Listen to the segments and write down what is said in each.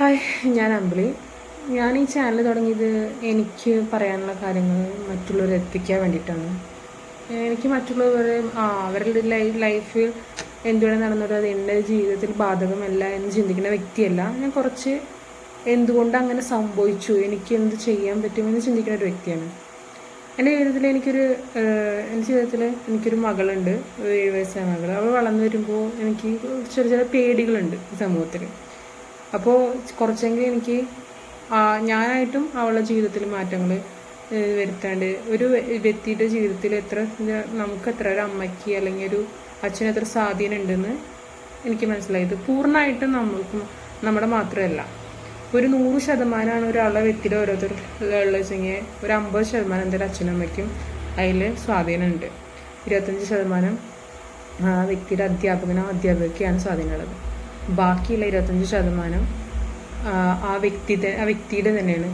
Hi, ഞാൻ അമ്പിളി. ഞാൻ ഈ ചാനൽ തുടങ്ങിയത് എനിക്ക് പറയാനുള്ള കാര്യങ്ങൾ മറ്റുള്ളവരെ എത്തിക്കാൻ വേണ്ടിയിട്ടാണ്. എനിക്ക് മറ്റുള്ളവരെ അവരുടെ ലൈഫ് എന്തുവേണം നടന്നത് അത് എൻ്റെ ജീവിതത്തിൽ ബാധകമല്ല എന്ന് ചിന്തിക്കുന്ന വ്യക്തിയല്ല. ഞാൻ കുറച്ച് എന്തുകൊണ്ട് അങ്ങനെ സംഭവിച്ചു, എനിക്ക് എന്ത് ചെയ്യാൻ പറ്റുമെന്ന് ചിന്തിക്കുന്ന ഒരു വ്യക്തിയാണ്. എൻ്റെ ജീവിതത്തിൽ എനിക്കൊരു മകളുണ്ട്, 7 വയസ്സായ മകൾ. അവൾ വളർന്നു വരുമ്പോൾ എനിക്ക് ചെറിയ പേടികളുണ്ട് സമൂഹത്തിൽ. അപ്പോൾ കുറച്ചെങ്കിലും എനിക്ക് ഞാനായിട്ടും അവളുടെ ജീവിതത്തിൽ മാറ്റങ്ങൾ വരുത്താണ്ട് ഒരു വ്യക്തിയുടെ ജീവിതത്തിൽ നമുക്ക് എത്ര ഒരു അമ്മയ്ക്ക് അല്ലെങ്കിൽ ഒരു അച്ഛന് എത്ര സ്വാധീനം ഉണ്ടെന്ന് എനിക്ക് മനസ്സിലായത്. പൂർണ്ണമായിട്ടും നമ്മുടെ മാത്രമല്ല, ഒരു 100% ഒരാളുടെ വ്യക്തിയുടെ ഓരോരുത്തരുള്ള വെച്ചെങ്കിൽ ഒരു 50% എന്തായാലും അച്ഛനമ്മയ്ക്കും അതിൽ സ്വാധീനമുണ്ട്. 25% ആ വ്യക്തിയുടെ അധ്യാപകയ്ക്കാണ് സ്വാധീനമുള്ളത്. ബാക്കിയുള്ള 25% ആ വ്യക്തിയുടെ തന്നെയാണ്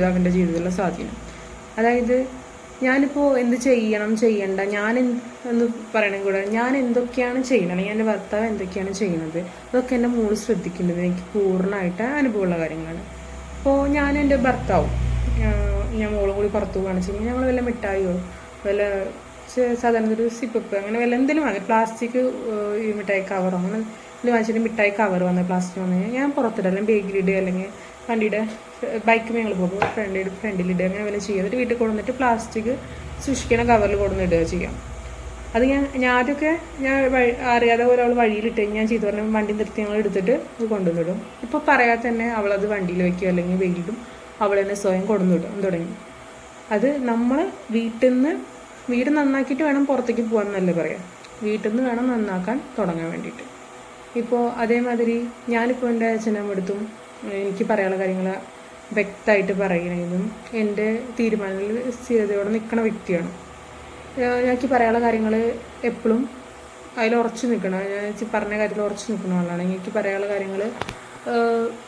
അവൻ്റെ ജീവിതത്തിലുള്ള സ്വാധീനം. അതായത് ഞാനിപ്പോൾ എന്ത് ചെയ്യണ്ട എന്ന് പറയണേ കൂടെ ഞാൻ എന്തൊക്കെയാണ് ചെയ്യണം, അല്ലെങ്കിൽ എൻ്റെ ഭർത്താവ് എന്തൊക്കെയാണ് ചെയ്യുന്നത്, അതൊക്കെ എൻ്റെ മോള് ശ്രദ്ധിക്കേണ്ടത് എനിക്ക് പൂർണ്ണമായിട്ട് അനുഭവമുള്ള കാര്യങ്ങളാണ്. അപ്പോൾ ഞാൻ എൻ്റെ ഭർത്താവും ഞാൻ മോളും കൂടി പുറത്തു പോകുകയാണെന്ന് വെച്ച് കഴിഞ്ഞാൽ ഞങ്ങൾ വല്ല മിഠായിയോ വല്ല സാധാരണ ഒരു സിപ്പപ്പ് അങ്ങനെ വല്ല എന്തെങ്കിലും വാങ്ങി, പ്ലാസ്റ്റിക് ഈ മിഠായി കവറോ അങ്ങനെ ഇത് വാങ്ങിച്ചിട്ട് മിഠായി കവർ വന്ന് പ്ലാസ്റ്റിക് വന്നു കഴിഞ്ഞാൽ ഞാൻ പുറത്തിടുക, അല്ലെങ്കിൽ ബേഗിലിടുക, അല്ലെങ്കിൽ വണ്ടിയുടെ ബൈക്ക് ഞങ്ങൾ പോകുമ്പോൾ ഫ്രണ്ടിലിടുക, അങ്ങനെ വല്ല ചെയ്യുക. എന്നിട്ട് വീട്ടിൽ കൊണ്ടുവന്നിട്ട് പ്ലാസ്റ്റിക് സൂക്ഷിക്കണ കവറിൽ കൊണ്ടുവന്നിടുക ചെയ്യാം. അത് ഞാൻ ആദ്യമൊക്കെ അറിയാതെ ഒരാൾ വഴിയിലിട്ട് ഞാൻ ചെയ്തു പറഞ്ഞാൽ വണ്ടി നിർത്തി ഞങ്ങൾ എടുത്തിട്ട് അത് കൊണ്ടുവന്നിടും. ഇപ്പോൾ പറയാതെ തന്നെ അവളത് വണ്ടിയിൽ വയ്ക്കുക അല്ലെങ്കിൽ വെയിലിടും, അവൾ തന്നെ സ്വയം കൊണ്ടുവന്നിടും തുടങ്ങി. അത് നമ്മൾ വീട് നന്നാക്കിയിട്ട് വേണം പുറത്തേക്ക് പോകാൻ എന്നല്ലേ പറയാം, വീട്ടിൽ നിന്ന് വേണം നന്നാക്കാൻ തുടങ്ങാൻ വേണ്ടിയിട്ട്. ഇപ്പോൾ അതേമാതിരി ഞാനിപ്പോൾ എൻ്റെ അച്ഛനമ്മടുത്തും എനിക്ക് പറയാനുള്ള കാര്യങ്ങൾ വ്യക്തമായിട്ട് പറയണതും എൻ്റെ തീരുമാനങ്ങളിൽ സ്ഥിരതയോടെ നിൽക്കുന്ന വ്യക്തിയാണ്. എനിക്ക് പറയാനുള്ള കാര്യങ്ങൾ എപ്പോഴും അതിൽ ഉറച്ചു നിൽക്കണം. ഞാൻ പറഞ്ഞ കാര്യത്തിൽ ഉറച്ചു നിൽക്കുന്ന ആളാണ്. എനിക്ക് പറയാനുള്ള കാര്യങ്ങൾ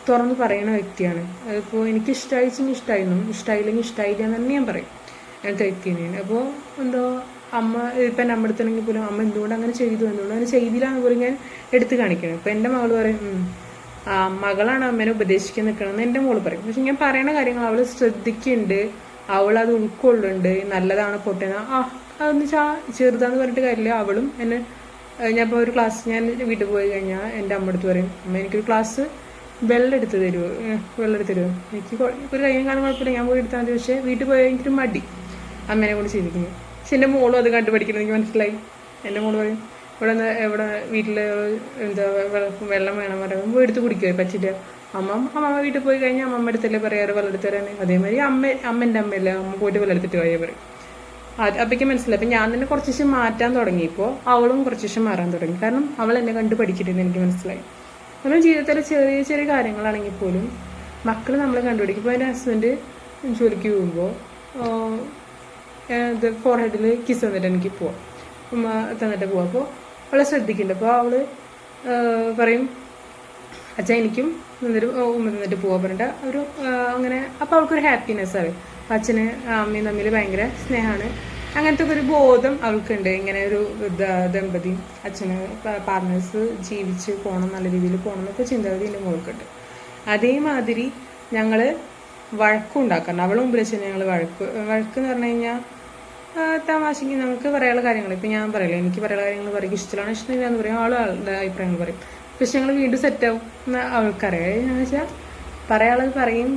തുറന്ന് പറയുന്ന വ്യക്തിയാണ്. അതിപ്പോൾ എനിക്ക് ഇഷ്ടമായിച്ചെങ്കിൽ ഇഷ്ടമായില്ലെങ്കിൽ ഇഷ്ടമായില്ല എന്ന് തന്നെ ഞാൻ പറയും. അങ്ങനത്തെ വ്യക്തി തന്നെയാണ്. അപ്പോൾ അമ്മ ഇപ്പം എൻ്റെ അമ്മടുത്താണെങ്കിൽ പോലും അമ്മ എന്തുകൊണ്ട് അങ്ങനെ ചെയ്തില്ല എന്ന് പോലും ഞാൻ എടുത്ത് കാണിക്കണം. ഇപ്പം എൻ്റെ മകൾ പറയും മകളാണ് അമ്മേനെ ഉപദേശിക്കാൻ നിൽക്കണമെന്ന് എൻ്റെ മോള് പറയും. പക്ഷെ ഞാൻ പറയുന്ന കാര്യങ്ങൾ അവൾ ശ്രദ്ധിക്കുന്നുണ്ട്, അവളത് ഉൾക്കൊള്ളുന്നുണ്ട്. നല്ലതാണ് പൊട്ടേന അതെന്ന് വെച്ചാൽ ചെറുതാന്ന് പറഞ്ഞിട്ട് കാര്യമില്ല. അവളും എന്നെ ഞാൻ ഇപ്പോൾ ഒരു ക്ലാസ് ഞാൻ വീട്ടിൽ പോയി കഴിഞ്ഞാൽ എൻ്റെ അമ്മ അടുത്ത് പറയും, അമ്മ എനിക്കൊരു ക്ലാസ് വെള്ളം എടുത്ത് തരുമോ എനിക്ക് ഒരു കയ്യും കാണാൻ കുഴപ്പമില്ല, ഞാൻ പോയി എടുത്താൽ മതി. പക്ഷേ വീട്ടിൽ പോയാൽ എനിക്കൊരു മടി അമ്മേനെ കൊണ്ട് ചെയ്തിരിക്കുന്നു. പക്ഷെ എൻ്റെ മോളും അത് കണ്ടുപഠിക്കുന്നത് എനിക്ക് മനസ്സിലായി. എൻ്റെ മോള് പറയും ഇവിടെ വീട്ടിൽ വെള്ളം വേണം പറയുമ്പോൾ എടുത്ത് കുടിക്കുക പറ്റില്ല. അമ്മ വീട്ടിൽ പോയി കഴിഞ്ഞാൽ അമ്മ അടുത്തല്ലേ പറയാറ് വെള്ളം എടുത്ത് തരാൻ. അതേമാതിരി അമ്മേൻ്റെ അമ്മയല്ലേ, അമ്മ പോയിട്ട് വെള്ളം എടുത്തിട്ട് പോയാൽ പറയും. അപ്പോഴേക്കും മനസ്സിലായി. അപ്പം ഞാൻ തന്നെ കുറച്ച് ദിവസം മാറ്റാൻ തുടങ്ങിയപ്പോൾ അവളും കുറച്ച് ദിവസം മാറാൻ തുടങ്ങി. കാരണം അവൾ എന്നെ കണ്ട് പഠിക്കരുതെന്ന് എനിക്ക് മനസ്സിലായി. നമ്മുടെ ജീവിതത്തിലെ ചെറിയ ചെറിയ കാര്യങ്ങളാണെങ്കിൽ പോലും മക്കൾ നമ്മളെ കണ്ടുപിടിക്കും. ഇപ്പോൾ എൻ്റെ ഹസ്ബൻഡ് ജോലിക്ക് പോകുമ്പോൾ ഫോർഹെഡിൽ കിസ് തന്നിട്ട് എനിക്ക് പോവാം, തന്നിട്ട് പോവാം. അപ്പോൾ അവളെ ശ്രദ്ധിക്കുന്നുണ്ട്. അപ്പോൾ അവൾ പറയും അച്ഛൻ എനിക്കും തന്നിട്ട് പോവാൻ പറഞ്ഞിട്ട് ഒരു അങ്ങനെ. അപ്പോൾ അവൾക്കൊരു ഹാപ്പിനെസ് ആവും. അച്ഛന് അമ്മയും തമ്മിൽ ഭയങ്കര സ്നേഹമാണ്. അങ്ങനത്തെ ഒരു ബോധം അവൾക്കുണ്ട്. ഇങ്ങനെ ഒരു ദമ്പതി അച്ഛന് പാർട്ട്നേഴ്സ് ജീവിച്ച് പോകണം, നല്ല രീതിയിൽ പോകണം എന്നൊക്കെ ചിന്താഗതി എൻ്റെ മോൾക്കുണ്ട്. അതേമാതിരി ഞങ്ങൾ വഴക്കുണ്ടാക്കാറുണ്ട്. അവളും മുമ്പിൽ വെച്ചാൽ ഞങ്ങൾ വഴക്കെന്ന് പറഞ്ഞു കഴിഞ്ഞാൽ തമാശയ്ക്ക് നമുക്ക് പറയാനുള്ള കാര്യങ്ങൾ. ഇപ്പം ഞാൻ പറയില്ല, എനിക്ക് പറയാനുള്ള കാര്യങ്ങൾ പറയും, ഇഷ്ടമില്ല എന്ന് പറയും, ആളുടെ അഭിപ്രായങ്ങൾ പറയും. പക്ഷെ ഞങ്ങൾ വീണ്ടും സെറ്റാവും എന്ന് അവൾക്കറിയാം. എന്ന് വെച്ചാൽ പറയാനുള്ളത് പറയും,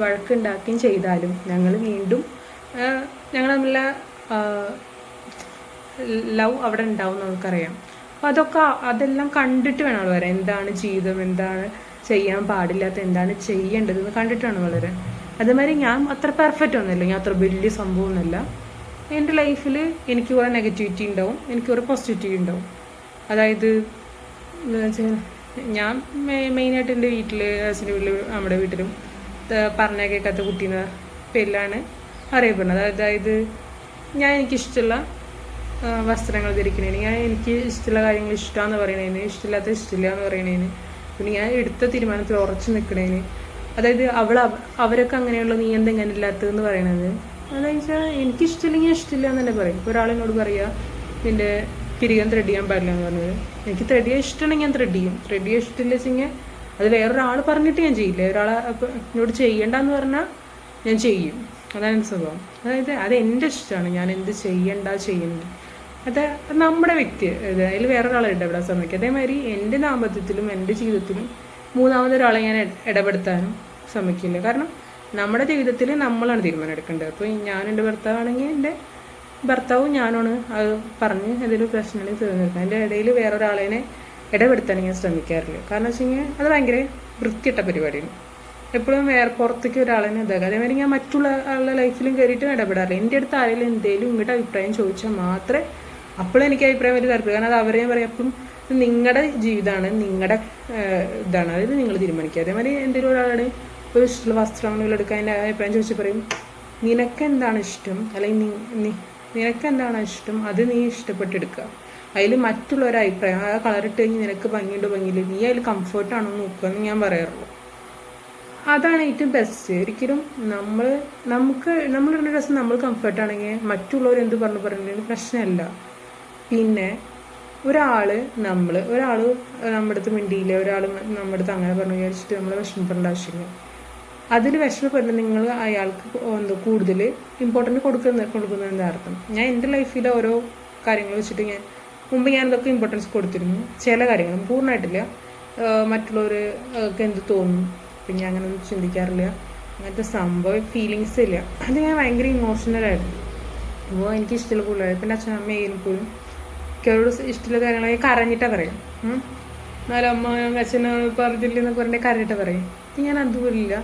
വഴക്കുണ്ടാക്കുകയും ചെയ്താലും ഞങ്ങൾ വീണ്ടും ഞങ്ങൾ തമ്മിലുള്ള ലവ് അവിടെ ഉണ്ടാവും നമുക്കറിയാം. അപ്പോൾ അതെല്ലാം കണ്ടിട്ട് വേണം അവൾ വരാൻ. എന്താണ് ജീവിതം, എന്താണ് ചെയ്യാൻ പാടില്ലാത്ത, എന്താണ് ചെയ്യേണ്ടതെന്ന് കണ്ടിട്ടാണ് വളരാൻ. അതേമാതിരി ഞാൻ അത്ര പെർഫെക്റ്റ് ഒന്നുമില്ല, ഞാൻ അത്ര വലിയ സംഭവമൊന്നുമല്ല. എൻ്റെ ലൈഫിൽ എനിക്ക് കുറേ നെഗറ്റിവിറ്റി ഉണ്ടാവും, എനിക്ക് കുറേ പോസിറ്റിവിറ്റി ഉണ്ടാവും. അതായത് ഞാൻ മെയിനായിട്ട് എൻ്റെ വീട്ടിൽ അച്ഛൻ്റെ വീട്ടിൽ നമ്മുടെ വീട്ടിലും പറഞ്ഞ കേൾക്കാത്ത കുട്ടീന്ന പേരിലാണ് അറിയപ്പെടുന്നത്. അതായത് എനിക്കിഷ്ടമുള്ള വസ്ത്രങ്ങൾ ധരിക്കുന്നതിന്, എനിക്ക് ഇഷ്ടമുള്ള കാര്യങ്ങൾ ഇഷ്ടമാണെന്ന് പറയുന്നതിന്, ഇഷ്ടമില്ലാത്ത ഇഷ്ടമില്ല എന്ന് പറയുന്നതിന്, പിന്നെ ഞാൻ എടുത്ത തീരുമാനത്തിൽ ഉറച്ചു നിൽക്കുന്നതിന്. അതായത് അവരൊക്കെ അങ്ങനെയുള്ള നീ എന്തെങ്ങനെ ഇല്ലാത്തതെന്ന് പറയണത്. അതായത് വെച്ചാൽ എനിക്കിഷ്ടമില്ലെങ്കിൽ ഇഷ്ടമില്ല എന്ന് തന്നെ പറയും. ഇപ്പോൾ ഒരാളെന്നോട് പറയുക നിൻ്റെ പിരികം ത്രെഡ് ചെയ്യാൻ പാടില്ല എന്ന് പറഞ്ഞത്, എനിക്ക് ത്രെഡ് ചെയ്യാൻ ഇഷ്ടമാണെങ്കിൽ ഞാൻ ത്രെഡ് ചെയ്യും. ത്രെഡ് ചെയ്യാൻ ഇഷ്ടമില്ല വെച്ചെങ്കിൽ അത് വേറൊരാൾ പറഞ്ഞിട്ട് ഞാൻ ചെയ്യില്ല. ഒരാളെ എന്നോട് ചെയ്യണ്ടെന്ന് പറഞ്ഞാൽ ഞാൻ ചെയ്യും. അതാണ് എൻ്റെ സ്വഭാവം. അതായത് അത് എൻ്റെ ഇഷ്ടമാണ്, ഞാൻ എന്ത് ചെയ്യുന്നത്. അത് നമ്മുടെ വ്യക്തി, അതിൽ വേറൊരാളെ ഇടപെടാൻ ശ്രമിക്കുക. അതേമാതിരി എൻ്റെ ദാമ്പത്യത്തിലും എൻ്റെ ജീവിതത്തിലും മൂന്നാമതൊരാളെ ഞാൻ ഇടപെടുത്താനും ശ്രമിക്കില്ല. കാരണം നമ്മുടെ ജീവിതത്തിൽ നമ്മളാണ് തീരുമാനം എടുക്കേണ്ടത്. അപ്പോൾ ഞാൻ എൻ്റെ ഭർത്താവാണെങ്കിൽ എൻ്റെ ഭർത്താവും ഞാനാണ് അത് പറഞ്ഞ് എന്തെങ്കിലും പ്രശ്നങ്ങൾ തീർന്നെടുക്കുക. അതിൻ്റെ ഇടയിൽ വേറൊരാളെ ഇടപെടുത്താൻ ഞാൻ ശ്രമിക്കാറില്ല. കാരണം വെച്ച് കഴിഞ്ഞാൽ അത് ഭയങ്കര വൃത്തിയിട്ട പരിപാടിയാണ്. എപ്പോഴും വേറെ പുറത്തേക്ക് ഒരാളെ ഇതാക്കുക. അതേമാതിരി ഞാൻ മറ്റുള്ള ആളുടെ ലൈഫിലും കയറിയിട്ടും ഇടപെടാറില്ല. എൻ്റെ അടുത്ത് ആരെങ്കിലും എന്തെങ്കിലും ഇങ്ങോട്ട് അഭിപ്രായം ചോദിച്ചാൽ മാത്രമേ അപ്പോഴും എനിക്ക് അഭിപ്രായം വലിയ താല്പര്യം. കാരണം അത് അവരെ ഞാൻ പറയും, അപ്പം നിങ്ങളുടെ ജീവിതമാണ്, നിങ്ങളുടെ ഇതാണ്, അതായത് നിങ്ങൾ തീരുമാനിക്കുക. അതേമാതിരി എന്തെങ്കിലും ഒരാളുടെ ഒരു ഇഷ്ടമുള്ള വസ്ത്രങ്ങൾ എടുക്കാൻ എൻ്റെ അഭിപ്രായം ചോദിച്ചു പറയും, നിനക്കെന്താണ് ഇഷ്ടം, അല്ലെങ്കിൽ നിനക്കെന്താണോ ഇഷ്ടം അത് നീ ഇഷ്ടപ്പെട്ടെടുക്കുക. അതിൽ മറ്റുള്ളവരുടെ അഭിപ്രായം, ആ കളറിട്ട് കഴിഞ്ഞ് നിനക്ക് ഭംഗിയുണ്ടോ ഭംഗിയില്ല, നീ അതിൽ കംഫർട്ടാണോ നോക്കുക എന്ന് ഞാൻ പറയാറുള്ളൂ. അതാണ് ഏറ്റവും ബെസ്റ്റ്. ഒരിക്കലും നമ്മളിടുന്ന ഡ്രസ്സ് നമ്മൾ കംഫർട്ടാണെങ്കിൽ മറ്റുള്ളവർ എന്ത് പറഞ്ഞിട്ടുണ്ടെങ്കിൽ പ്രശ്നമല്ല. പിന്നെ ഒരാൾ നമ്മുടെ അടുത്ത് മിണ്ടിയില്ല, ഒരാൾ നമ്മുടെ അടുത്ത് അങ്ങനെ പറഞ്ഞു വിചാരിച്ചിട്ട് നമ്മൾ വിഷമപ്പെടേണ്ട ആവശ്യമില്ല. അതിൽ വിഷമപ്പെടേണ്ട നിങ്ങൾ അയാൾക്ക് കൂടുതൽ ഇമ്പോർട്ടൻറ്റ് കൊടുക്കുന്നതിൻ്റെ അർത്ഥം. ഞാൻ എൻ്റെ ലൈഫിലെ ഓരോ കാര്യങ്ങൾ വെച്ചിട്ട് മുമ്പ് ഞാൻ ഇതൊക്കെ ഇമ്പോർട്ടൻസ് കൊടുത്തിരുന്നു. ചില കാര്യങ്ങളും പൂർണ്ണമായിട്ടില്ല. മറ്റുള്ളവർക്ക് എന്ത് തോന്നും, പിന്നെ അങ്ങനെയൊന്നും ചിന്തിക്കാറില്ല. അങ്ങനത്തെ സംഭവം ഫീലിങ്സ് ഇല്ല. അത് ഞാൻ ഭയങ്കര ഇമോഷണലായിരുന്നു. അപ്പോൾ എനിക്ക് ഇഷ്ടമുള്ള പിള്ളേർ, പിന്നെ അച്ഛനമ്മയായാലും പോലും അവരോട് ഇഷ്ടമുള്ള കാര്യങ്ങളൊക്കെ കരഞ്ഞിട്ടാണ് പറയും. എന്നാലും അമ്മ അച്ഛനെ പറഞ്ഞില്ലെന്നൊക്കെ പറഞ്ഞാൽ കരഞ്ഞിട്ടാണ് പറയും. ഞാൻ അതുപോലില്ല.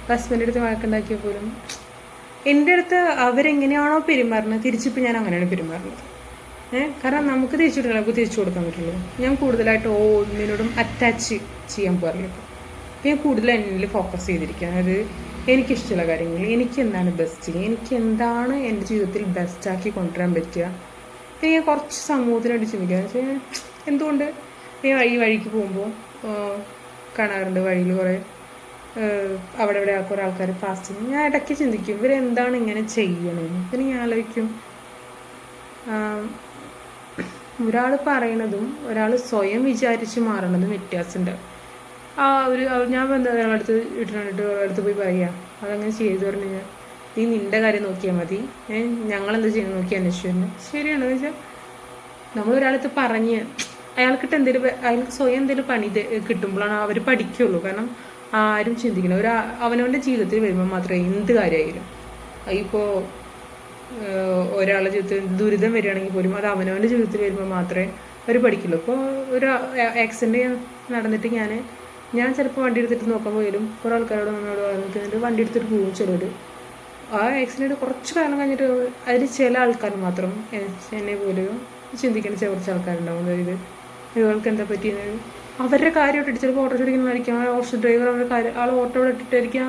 ഹസ്ബൻഡിൻ്റെ അടുത്ത് വഴക്കുണ്ടാക്കിയാൽ പോലും എൻ്റെ അടുത്ത് അവരെങ്ങനെയാണോ പെരുമാറുന്നത് തിരിച്ചിപ്പോൾ ഞാൻ അങ്ങനെയാണ് പെരുമാറുന്നത്. കാരണം നമുക്ക് തിരിച്ചു കൊടുക്കാൻ പറ്റുള്ളൂ. ഞാൻ കൂടുതലായിട്ട് ഒന്നിനോടും അറ്റാച്ച് ചെയ്യാൻ പോകാറില്ല. അപ്പോൾ ഞാൻ കൂടുതൽ എന്നിൽ ഫോക്കസ് ചെയ്തിരിക്കുക. അതായത് എനിക്കിഷ്ടമുള്ള കാര്യങ്ങൾ, എനിക്ക് എന്താണ് ബെസ്റ്റ്, എനിക്ക് എന്താണ് എൻ്റെ ജീവിതത്തിൽ ബെസ്റ്റാക്കി കൊണ്ടുവരാൻ പറ്റുക. പിന്നെ ഞാൻ കുറച്ച് സമൂഹത്തിനായിട്ട് ചിന്തിക്കുക. എന്ന് വെച്ചാൽ എന്തുകൊണ്ട് ഞാൻ ഈ വഴിക്ക് പോകുമ്പോൾ കാണാറുണ്ട് വഴിയിൽ കുറേ അവിടെ ഇവിടെ കുറേ ആൾക്കാർ ഫാസ്റ്റിങ്. ഞാൻ ഇടയ്ക്ക് ചിന്തിക്കും ഇവരെന്താണ് ഇങ്ങനെ ചെയ്യണമെന്ന്. പിന്നെ ഞാൻ ആലോചിക്കും, ഒരാൾ പറയണതും ഒരാൾ സ്വയം വിചാരിച്ച് മാറണതും വ്യത്യാസമുണ്ട്. ഞാൻ ഒരാളടുത്ത് ഒരാളടുത്ത് പോയി പറയുക അതങ്ങനെ ചെയ്തു പറഞ്ഞു കഴിഞ്ഞാൽ നീ നിൻ്റെ കാര്യം നോക്കിയാൽ മതി, ഞങ്ങളെന്താ ചെയ്യുന്നത് നോക്കി അന്വേഷിച്ചു തന്നെ. ശരിയാണെന്ന് വെച്ചാൽ നമ്മളൊരാളടുത്ത് പറഞ്ഞ് അയാൾക്ക് സ്വയം എന്തെങ്കിലും പണി കിട്ടുമ്പോഴാണ് അവർ പഠിക്കുള്ളൂ. കാരണം ആരും ചിന്തിക്കണം അവനവൻ്റെ ജീവിതത്തിൽ വരുമ്പോൾ മാത്രമേ എന്ത് കാര്യമായാലും, ഇപ്പോൾ ഒരാളുടെ ജീവിതത്തിൽ ദുരിതം വരികയാണെങ്കിൽ പോലും അത് അവനവൻ്റെ ജീവിതത്തിൽ വരുമ്പോൾ മാത്രമേ അവർ പഠിക്കുള്ളൂ. ഇപ്പോൾ ഒരു ആക്സിഡൻറ്റ് നടന്നിട്ട് ഞാൻ ചിലപ്പോൾ വണ്ടി എടുത്തിട്ട് നോക്കാൻ പോയാലും കുറേ ആൾക്കാരോട് നമ്മളോട് നിൽക്കുന്നുണ്ട് വണ്ടി എടുത്തിട്ട് പോകും ചിലർ. ആ ആക്സിഡൻറ്റ് കുറച്ച് കാലം കഴിഞ്ഞിട്ട് അതിൽ ചില ആൾക്കാർ മാത്രം എന്നെ പോലും ചിന്തിക്കുന്ന കുറച്ച് ആൾക്കാരുണ്ടാവും. അതായത് ഇവൾക്ക് എന്താ പറ്റിയത്, അവരുടെ കാര്യമായിട്ട് ചിലപ്പോൾ ഓട്ടോ ഓടിക്കുന്നതായിരിക്കും, ആ ഓട്ടോ ഡ്രൈവർ അവരുടെ കാര്യം ഓട്ടോ ഇട്ടിട്ടായിരിക്കും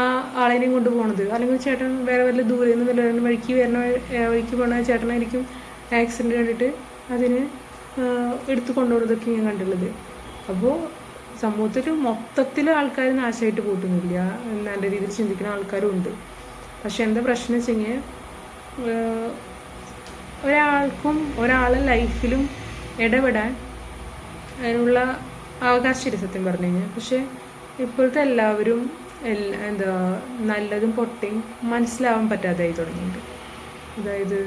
ആ ആളെയും കൊണ്ട് പോകണത്. അല്ലെങ്കിൽ ചേട്ടൻ വേറെ വല്ല ദൂരെ നിന്ന് വല്ല വഴിക്ക് പോകണ ചേട്ടനായിരിക്കും ആക്സിഡൻറ്റ് കണ്ടിട്ട് അതിന് എടുത്ത് കൊണ്ടുപോകുന്നതൊക്കെ ഞാൻ കണ്ടുള്ളത്. അപ്പോൾ സമൂഹത്തിൽ മൊത്തത്തിൽ ആൾക്കാർ നാശമായിട്ട് പോയിട്ടുന്നില്ല, നല്ല രീതിയിൽ ചിന്തിക്കുന്ന ആൾക്കാരും ഉണ്ട്. പക്ഷെ എന്താ പ്രശ്നം വെച്ച് കഴിഞ്ഞാൽ ഒരാളെ ലൈഫിലും ഇടപെടാൻ അതിനുള്ള അവകാശമില്ല സത്യം പറഞ്ഞു കഴിഞ്ഞാൽ. പക്ഷെ ഇപ്പോഴത്തെ എല്ലാവരും നല്ലതും പൊട്ടയും മനസ്സിലാവാൻ പറ്റാതായി തുടങ്ങിയിട്ടുണ്ട്. അതായത്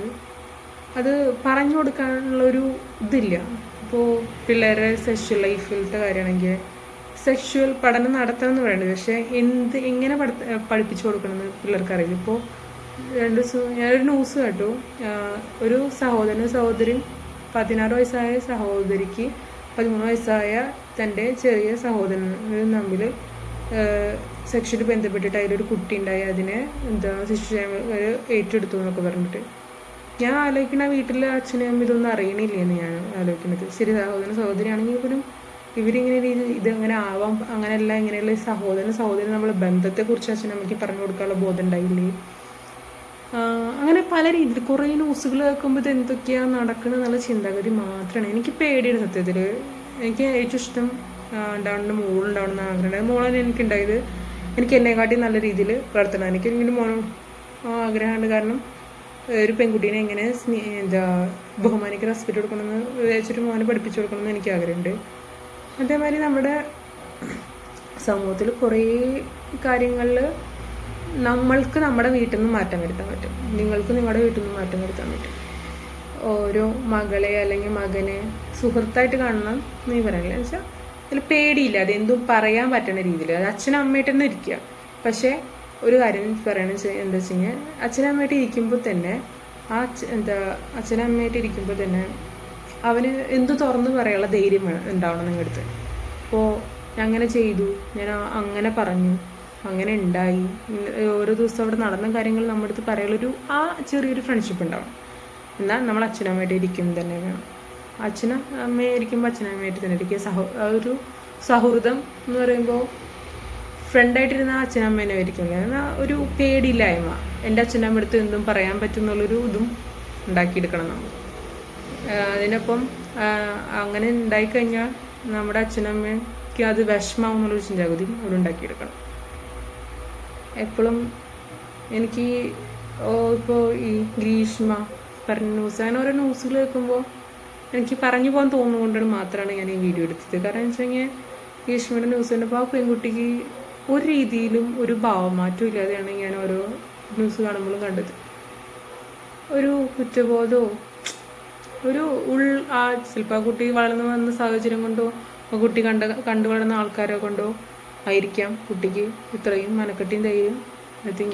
അത് പറഞ്ഞു കൊടുക്കാനുള്ളൊരു ഇതില്ല. ഇപ്പോൾ പിള്ളേരെ സെക്ഷൽ ലൈഫിലത്തെ കാര്യമാണെങ്കിൽ സെക്ഷുവൽ പഠനം നടത്തണം എന്ന് പറയുന്നത്, പക്ഷേ എങ്ങനെ പഠിപ്പിച്ചു കൊടുക്കണമെന്ന് പിള്ളേർക്ക് അറിയില്ല. ഇപ്പോൾ ഞാനൊരു ന്യൂസ് കേട്ടു, ഒരു സഹോദരിയും 16 വയസ്സായ സഹോദരിക്ക് 13 വയസ്സായ തൻ്റെ ചെറിയ സഹോദരനും തമ്മിൽ സെക്ഷന് ബന്ധപ്പെട്ടിട്ട് അതിലൊരു കുട്ടി ഉണ്ടായി, അതിനെ ഏറ്റെടുത്തു എന്നൊക്കെ പറഞ്ഞിട്ട്. ഞാൻ ആലോചിക്കുന്ന വീട്ടിലെ അച്ഛനും ഇതൊന്നും അറിയണില്ല എന്ന് ഞാൻ ആലോചിക്കുന്നത്. ശരി, സഹോദരിയാണെങ്കിൽ പോലും ഇവരിങ്ങനെ ഇതെങ്ങനെ ആവാം, അങ്ങനെയല്ല ഇങ്ങനെയുള്ള സഹോദരൻ നമ്മളെ ബന്ധത്തെക്കുറിച്ച് അച്ഛനമ്മയ്ക്ക് പറഞ്ഞു കൊടുക്കാനുള്ള ബോധം ഉണ്ടായില്ലേ. അങ്ങനെ പല രീതിയിൽ കുറേ ന്യൂസുകൾ കേൾക്കുമ്പോൾ ഇത് എന്തൊക്കെയാണ് നടക്കുന്നത് എന്നുള്ള ചിന്താഗതി മാത്രമാണ്. എനിക്ക് പേടിയാണ് സത്യത്തിൽ. എനിക്ക് ഏറ്റവും ഇഷ്ടം മോളുണ്ടാവണം എന്ന് ആഗ്രഹം. മോളാണ് എനിക്കുണ്ടായത്. എനിക്ക് എന്നെക്കാട്ടി നല്ല രീതിയിൽ വളർത്തണം. എനിക്ക് ഇങ്ങനെ ആഗ്രഹമുണ്ട്. കാരണം ഒരു പെൺകുട്ടീനെ എങ്ങനെ ബഹുമാനിക്കാൻ റെസ്പെക്റ്റ് കൊടുക്കണമെന്ന് വിചാരിച്ചിട്ട് മോനെ പഠിപ്പിച്ചു കൊടുക്കണമെന്ന് എനിക്ക് ആഗ്രഹമുണ്ട്. അതേമാതിരി നമ്മുടെ സമൂഹത്തിൽ കുറേ കാര്യങ്ങളിൽ നമ്മൾക്ക് നമ്മുടെ വീട്ടിൽ നിന്ന് മാറ്റം വരുത്താൻ പറ്റും, നിങ്ങൾക്ക് നിങ്ങളുടെ വീട്ടിൽ നിന്ന് മാറ്റം വരുത്താൻ പറ്റും. ഓരോ മകളെ അല്ലെങ്കിൽ മകനെ സുഹൃത്തായിട്ട് കാണണം നീ പറയില്ല എന്ന് വെച്ചാൽ അതിൽ പേടിയില്ല, അതെന്തും പറയാൻ പറ്റുന്ന രീതിയിൽ. അത് അച്ഛനും അമ്മയായിട്ട് തന്നെ ഇരിക്കുക. പക്ഷേ ഒരു കാര്യം പറയണത് എന്താ വെച്ച് കഴിഞ്ഞാൽ, അച്ഛനമ്മയായിട്ട് ഇരിക്കുമ്പോൾ തന്നെ അച്ഛനമ്മയായിട്ട് ഇരിക്കുമ്പോൾ തന്നെ അവന് എന്തു തുറന്ന് പറയാനുള്ള ധൈര്യം ഉണ്ടാവണം നിങ്ങളുടെ അടുത്ത്. അപ്പോൾ ഞാൻ അങ്ങനെ ചെയ്തു, ഞാൻ അങ്ങനെ പറഞ്ഞു, അങ്ങനെ ഉണ്ടായി, ഓരോ ദിവസം അവിടെ നടന്ന കാര്യങ്ങൾ നമ്മുടെ അടുത്ത് പറയാനുള്ളൊരു ആ ചെറിയൊരു ഫ്രണ്ട്ഷിപ്പ് ഉണ്ടാവും. എന്നാൽ നമ്മൾ അച്ഛനമ്മയായിട്ട് ഇരിക്കുമ്പോൾ തന്നെ വേണം. അച്ഛനമ്മയായിരിക്കുമ്പോൾ അച്ഛനമ്മയായിട്ട് തന്നെ ഇരിക്കുക. ഒരു സൗഹൃദം എന്ന് പറയുമ്പോൾ ഫ്രണ്ടായിട്ടിരുന്ന അച്ഛനമ്മേനെ ആയിരിക്കില്ല, എന്നാൽ ഒരു പേടിയില്ലായ്മ, എൻ്റെ അച്ഛനമ്മ അടുത്ത് എന്തും പറയാൻ പറ്റുന്നുള്ളൊരു ഇതും ഉണ്ടാക്കിയെടുക്കണം നമ്മൾ. അതിനൊപ്പം അങ്ങനെ ഉണ്ടായിക്കഴിഞ്ഞാൽ നമ്മുടെ അച്ഛനമ്മയ്ക്ക് അത് വിഷമാവും എന്നുള്ളൊരു ചിന്താഗതി അവിടെ ഉണ്ടാക്കിയെടുക്കണം. എപ്പോഴും എനിക്ക് ഇപ്പോൾ ഈ ഗ്രീഷ്മ പറഞ്ഞ ന്യൂസ്, അങ്ങനെ ഓരോ ന്യൂസുകൾ കേൾക്കുമ്പോൾ എനിക്ക് പറഞ്ഞു പോകാൻ തോന്നുന്നുകൊണ്ടാണ് മാത്രമാണ് ഞാൻ ഈ വീഡിയോ എടുത്തത്. കാരണം എന്ന് വെച്ച് കഴിഞ്ഞാൽ ഗ്രീഷ്മയുടെ ന്യൂസ് കണ്ടപ്പോൾ ആ പെൺകുട്ടിക്ക് ഒരു രീതിയിലും ഒരു ഭാവമാറ്റം ഇല്ലാതെയാണ് ഞാൻ ഓരോ ന്യൂസ് കാണുമ്പോഴും കണ്ടത്. ഒരു കുറ്റബോധമോ ഒരു ചിലപ്പോൾ ആ കുട്ടി വളർന്നു വന്ന സാഹചര്യം കൊണ്ടോ ആ കുട്ടി കണ്ടു വളർന്ന ആൾക്കാരെ കൊണ്ടോ ആയിരിക്കാം കുട്ടിക്ക് ഇത്രയും മനക്കെട്ടിയും ധൈര്യം.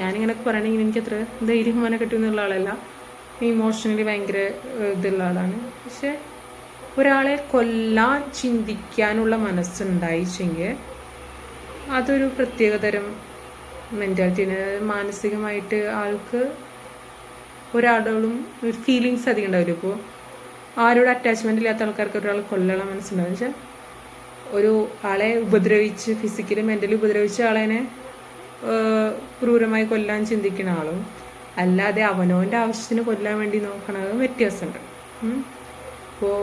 ഞാനിങ്ങനെ പറയണമെങ്കിൽ എനിക്ക് അത്ര ധൈര്യം മനക്കെട്ടി എന്നുള്ള ആളല്ല, ഇമോഷണലി ഭയങ്കര ഇതുള്ള ആളാണ്. പക്ഷെ ഒരാളെ കൊല്ലാൻ ചിന്തിക്കാനുള്ള മനസ്സുണ്ടായിച്ചെങ്കിൽ അതൊരു പ്രത്യേകതരം മെൻറ്റാലിറ്റിയാണ്. മാനസികമായിട്ട് ആൾക്ക് ഒരാളോടും ഒരു ഫീലിങ്സ് അധികം ഉണ്ടാവില്ല. ഇപ്പോൾ ആരോട് അറ്റാച്ച്മെൻ്റ് ഇല്ലാത്ത ആൾക്കാർക്ക് ഒരാൾ കൊല്ലണം മനസ്സിലാവും. വെച്ചാൽ ഒരു ആളെ ഉപദ്രവിച്ച് ഫിസിക്കലി മെൻ്റലി ഉപദ്രവിച്ച ആളെ ക്രൂരമായി കൊല്ലാൻ ചിന്തിക്കുന്ന ആളും അല്ലാതെ അവനവൻ്റെ ആവശ്യത്തിന് കൊല്ലാൻ വേണ്ടി നോക്കണത് വ്യത്യാസമുണ്ട്. ഇപ്പോൾ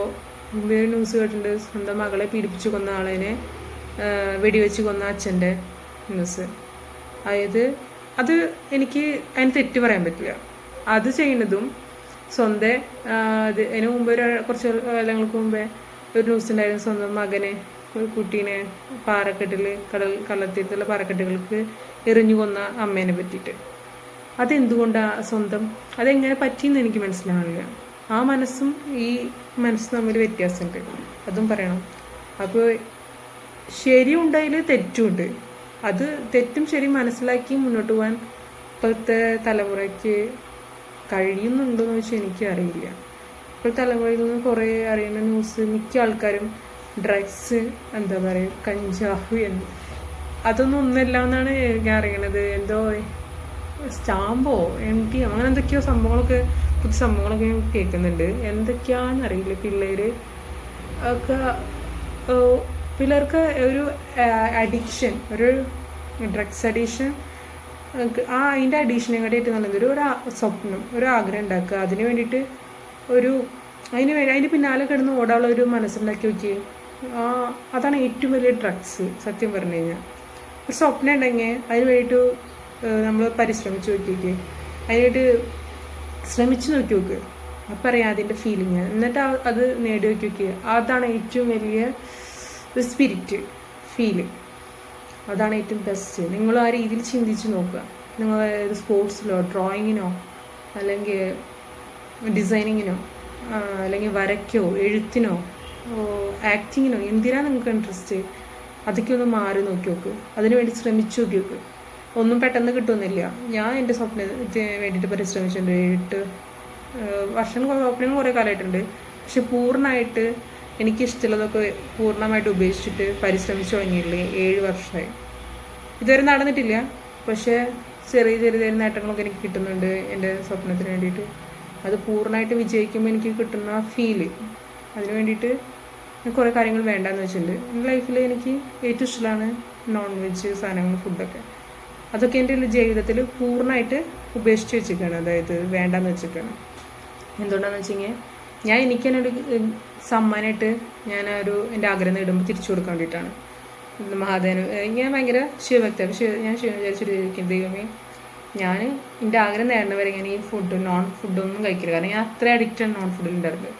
മുമ്പേ ന്യൂസ് കേട്ടിട്ടുണ്ട്, സ്വന്തം മകളെ പീഡിപ്പിച്ച് കൊന്ന ആളെ വെടിവെച്ച് കൊന്ന അച്ഛൻ്റെ ന്യൂസ്. അതായത് അത് എനിക്ക് അതിന് തെറ്റ് പറയാൻ പറ്റില്ല. അത് ചെയ്യുന്നതും സ്വന്തം അതിന് മുമ്പ് കുറച്ച് കാലങ്ങൾക്ക് മുമ്പേ ഒരു ന്യൂസ് ഉണ്ടായിരുന്നു, സ്വന്തം മകനെ ഒരു കുട്ടീനെ പാറക്കെട്ടിൽ കള്ളത്തീരത്തുള്ള പാറക്കെട്ടുകൾക്ക് എറിഞ്ഞു കൊന്ന അമ്മേനെ പറ്റിയിട്ട്. അതെന്തുകൊണ്ടാണ് സ്വന്തം അതെങ്ങനെ പറ്റിയെന്ന് എനിക്ക് മനസ്സിലാവില്ല. ആ മനസ്സും ഈ മനസ്സും തമ്മിൽ വ്യത്യാസമുണ്ട്, അതും പറയണം. അപ്പോൾ ശരിയുണ്ടതിൽ തെറ്റുമുണ്ട്. അത് തെറ്റും ശരി മനസ്സിലാക്കി മുന്നോട്ട് പോകാൻ ഇപ്പോഴത്തെ തലമുറയ്ക്ക് കഴിയുന്നുണ്ടോയെന്ന് വെച്ചാൽ എനിക്കറിയില്ല. ഇപ്പോഴത്തെ തലമുറയിൽ നിന്ന് കുറേ അറിയുന്ന ന്യൂസ് മിക്ക ആൾക്കാരും ഡ്രഗ്സ്, എന്താ പറയുക, കഞ്ചാവ് അതൊന്നും ഒന്നുമില്ല എന്നാണ് ഞാൻ അറിയണത്. എന്തോ സ്റ്റാമ്പോ MT അങ്ങനെ എന്തൊക്കെയോ സംഭവങ്ങളൊക്കെ പുതിയ സംഭവങ്ങളൊക്കെ ഞാൻ കേൾക്കുന്നുണ്ട്. എന്തൊക്കെയാണെന്നറിയില്ല. പിള്ളേർക്ക് ഒരു അഡിക്ഷൻ, ഒരു ഡ്രഗ്സ് അഡിക്ഷൻ, അതിൻ്റെ അഡീഷനെ കാട്ടിയിട്ട് നല്ലത് ഒരു സ്വപ്നം, ഒരു ആഗ്രഹം ഉണ്ടാക്കുക. അതിന് വേണ്ടിയിട്ട് അതിന് പിന്നാലെ കിടന്ന് ഓടാനുള്ള ഒരു മനസ്സുണ്ടാക്കി നോക്കി. അതാണ് ഏറ്റവും വലിയ ഡ്രഗ്സ് സത്യം പറഞ്ഞു കഴിഞ്ഞാൽ. ഒരു സ്വപ്നം ഉണ്ടെങ്കിൽ അതിന് വേണ്ടിയിട്ട് നമ്മൾ പരിശ്രമിച്ച് നോക്കി അതിനായിട്ട് ശ്രമിച്ച് നോക്കി അപ്പം അറിയാം അതിൻ്റെ ഫീലിങ്. എന്നിട്ട് അത് നേടി നോക്കി അതാണ് ഏറ്റവും വലിയ സ്പിരിറ്റ് ഫീല്. അതാണ് ഏറ്റവും ബെസ്റ്റ്. നിങ്ങൾ ആ രീതിയിൽ ചിന്തിച്ച് നോക്കുക. നിങ്ങൾ സ്പോർട്സിലോ ഡ്രോയിങ്ങിനോ അല്ലെങ്കിൽ ഡിസൈനിങ്ങിനോ അല്ലെങ്കിൽ വരയ്ക്കോ എഴുത്തിനോ ആക്ടിങ്ങിനോ എന്തിനാണ് നിങ്ങൾക്ക് ഇൻട്രസ്റ്റ്, അതൊക്കെ ഒന്ന് മാറി നോക്കി നോക്ക്. അതിനുവേണ്ടി ശ്രമിച്ചു നോക്കി. ഒന്നും പെട്ടെന്ന് കിട്ടുമെന്നില്ല. ഞാൻ എൻ്റെ സ്വപ്നത്തിന് വേണ്ടിയിട്ട് പരിശ്രമിച്ചിട്ടുണ്ട്. 8 വർഷങ്ങൾ കുറേ കാലമായിട്ടുണ്ട്. പക്ഷെ പൂർണ്ണമായിട്ട് എനിക്കിഷ്ടമുള്ളതൊക്കെ പൂർണ്ണമായിട്ട് ഉപേക്ഷിച്ചിട്ട് പരിശ്രമിച്ചു തുടങ്ങിയില്ലേ 7 വർഷമായി. ഇതുവരെ നടന്നിട്ടില്ല, പക്ഷേ ചെറിയ നേട്ടങ്ങളൊക്കെ എനിക്ക് കിട്ടുന്നുണ്ട് എൻ്റെ സ്വപ്നത്തിന് വേണ്ടിയിട്ട്. അത് പൂർണ്ണമായിട്ട് വിജയിക്കുമ്പോൾ എനിക്ക് കിട്ടുന്ന ഫീല്, അതിന് വേണ്ടിയിട്ട് കുറേ കാര്യങ്ങൾ വേണ്ടാന്ന് വെച്ചിട്ടുണ്ട്. എൻ്റെ ലൈഫിൽ എനിക്ക് ഏറ്റവും ഇഷ്ടമാണ് നോൺ വെജ് സാധനങ്ങൾ, ഫുഡൊക്കെ. അതൊക്കെ എൻ്റെ ജീവിതത്തിൽ പൂർണ്ണമായിട്ട് ഉപേക്ഷിച്ച് വെച്ചിരിക്കുകയാണ്, അതായത് വേണ്ടാന്ന് വെച്ചിട്ടാണ്. എന്തുകൊണ്ടാണെന്ന് വെച്ച് കഴിഞ്ഞാൽ എനിക്ക് തന്നെ ഒരു സമ്മാനമായിട്ട് എൻ്റെ ആഗ്രഹം നേടുമ്പോൾ തിരിച്ചു കൊടുക്കാൻ വേണ്ടിയിട്ടാണ്. മഹാദേവന് ഞാൻ ഭയങ്കര ശിവഭക്തയാണ്. പക്ഷേ ഞാൻ വിചാരിച്ചിരിക്കും ദൈവമേ, ഞാൻ എൻ്റെ ആഗ്രഹം നേടുന്നവരെ ഞാൻ ഈ നോൺ ഫുഡൊന്നും കഴിക്കില്ല. കാരണം ഞാൻ അത്ര അഡിക്റ്റാണ് നോൺ ഫുഡിലുണ്ടായിരുന്നത്.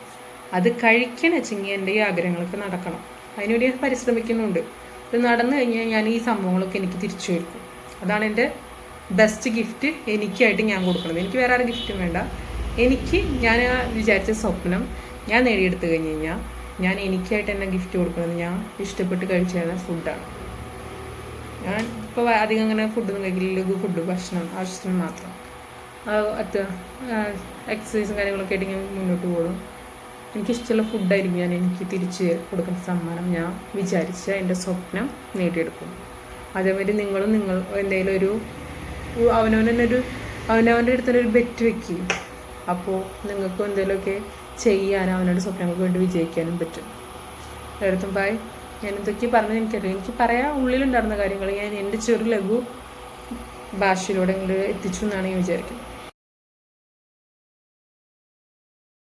അത് കഴിക്കണം വെച്ചെങ്കിൽ എൻ്റെ ഈ ആഗ്രഹങ്ങളൊക്കെ നടക്കണം. അതിനുവേണ്ടി ഞാൻ പരിശ്രമിക്കുന്നുണ്ട്. ഇത് നടന്നു കഴിഞ്ഞാൽ ഞാൻ ഈ സംഭവങ്ങളൊക്കെ എനിക്ക് തിരിച്ചു കൊടുക്കും. അതാണ് എൻ്റെ ബെസ്റ്റ് ഗിഫ്റ്റ് എനിക്കായിട്ട് ഞാൻ കൊടുക്കുന്നത്. എനിക്ക് വേറെ ആരും ഗിഫ്റ്റും വേണ്ട. എനിക്ക് ഞാൻ വിചാരിച്ച സ്വപ്നം ഞാൻ നേടിയെടുത്ത് കഴിഞ്ഞ് കഴിഞ്ഞാൽ ഞാൻ എനിക്കായിട്ട് തന്നെ ഗിഫ്റ്റ് കൊടുക്കുന്നത് ഞാൻ ഇഷ്ടപ്പെട്ട് കഴിച്ചു തരുന്ന ഫുഡാണ്. ഞാൻ ഇപ്പോൾ അധികം അങ്ങനെ ഫുഡൊന്നും കഴിക്കില്ല. ഫുഡ് ഭക്ഷണം ആവശ്യത്തിന് മാത്രം എക്സസൈസും കാര്യങ്ങളൊക്കെ ആയിട്ട് ഞാൻ മുന്നോട്ട് പോകും. എനിക്കിഷ്ടമുള്ള ഫുഡായിരിക്കും ഞാൻ എനിക്ക് തിരിച്ച് കൊടുക്കുന്ന സമ്മാനം. ഞാൻ വിചാരിച്ച എൻ്റെ സ്വപ്നം നേടിയെടുക്കും. അതേമാതിരി നിങ്ങൾ എന്തെങ്കിലും ഒരു അവനവൻ്റെ അടുത്തൊരു ബെറ്റ് വെക്കുക. അപ്പോൾ നിങ്ങൾക്കും എന്തെങ്കിലുമൊക്കെ ചെയ്യാനും അവനോട് സ്വപ്നങ്ങൾക്ക് വേണ്ടി വിജയിക്കാനും പറ്റും. എല്ലായിടത്തും ബൈ. ഞാൻ എന്തൊക്കെ പറഞ്ഞത് എനിക്കറിയാം. എനിക്ക് പറയാൻ ഉള്ളിലുണ്ടായിരുന്ന കാര്യങ്ങൾ ഞാൻ എൻ്റെ ചെറു ലഘു ഭാഷയിലൂടെ എത്തിച്ചു എന്നാണ് ഞാൻ വിചാരിക്കുന്നത്.